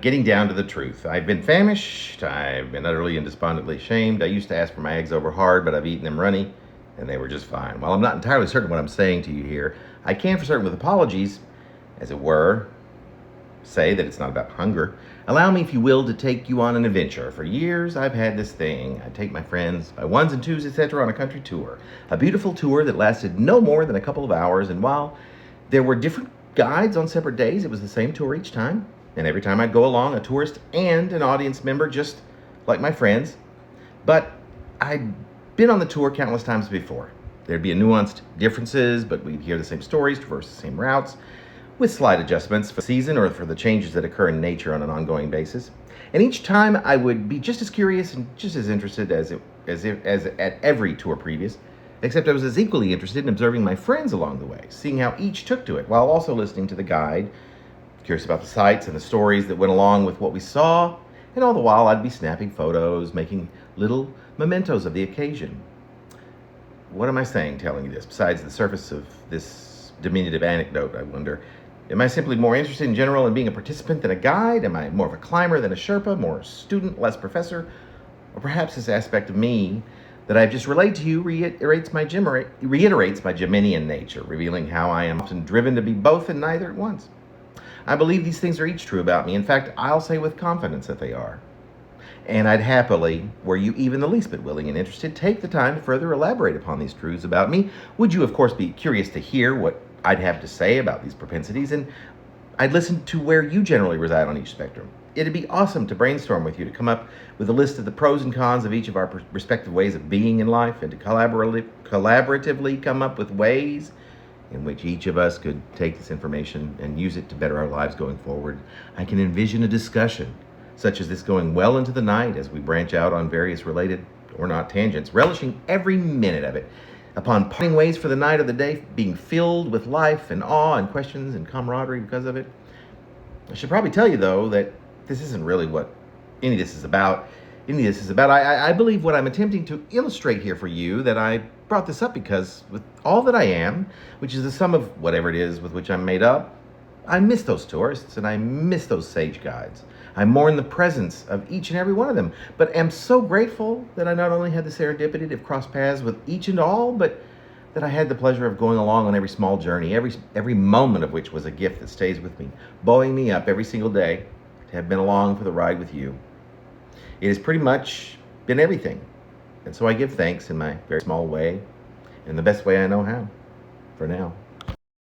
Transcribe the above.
Getting down to the truth. I've been famished, I've been utterly and despondently ashamed. I used to ask for my eggs over hard, but I've eaten them runny, and they were just fine. While I'm not entirely certain what I'm saying to you here, I can for certain with apologies, as it were, say that it's not about hunger. Allow me, if you will, to take you on an adventure. For years, I've had this thing. I take my friends by ones and twos, etc., on a country tour. A beautiful tour that lasted no more than a couple of hours, and while there were different guides on separate days, it was the same tour each time. And every time I'd go along, a tourist and an audience member, just like my friends. But I'd been on the tour countless times before. There'd be nuanced differences, but we'd hear the same stories, traverse the same routes, with slight adjustments for the season or for the changes that occur in nature on an ongoing basis. And each time I would be just as curious and just as interested as at every tour previous, except I was as equally interested in observing my friends along the way, seeing how each took to it, while also listening to the guide, curious about the sights and the stories that went along with what we saw, and all the while I'd be snapping photos, making little mementos of the occasion. What am I saying telling you this, besides the surface of this diminutive anecdote, I wonder? Am I simply more interested in general in being a participant than a guide? Am I more of a climber than a Sherpa, more student, less professor? Or perhaps this aspect of me that I've just relayed to you reiterates my Geminian nature, revealing how I am often driven to be both and neither at once. I believe these things are each true about me. In fact, I'll say with confidence that they are. And I'd happily, were you even the least bit willing and interested, take the time to further elaborate upon these truths about me. Would you, of course, be curious to hear what I'd have to say about these propensities, and I'd listen to where you generally reside on each spectrum. It'd be awesome to brainstorm with you, to come up with a list of the pros and cons of each of our respective ways of being in life, and to collaboratively come up with ways in which each of us could take this information and use it to better our lives going forward. I can envision a discussion such as this going well into the night as we branch out on various related or not tangents, relishing every minute of it, upon parting ways for the night or the day, being filled with life and awe and questions and camaraderie because of it. I should probably tell you, though, that this isn't really what any of this is about. I believe what I'm attempting to illustrate here for you, that I brought this up because with all that I am, which is the sum of whatever it is with which I'm made up, I miss those tourists and I miss those sage guides. I mourn the presence of each and every one of them, but am so grateful that I not only had the serendipity to have crossed paths with each and all, but that I had the pleasure of going along on every small journey, every moment of which was a gift that stays with me, buoying me up every single day to have been along for the ride with you. It has pretty much been everything. And so I give thanks in my very small way, in the best way I know how, for now.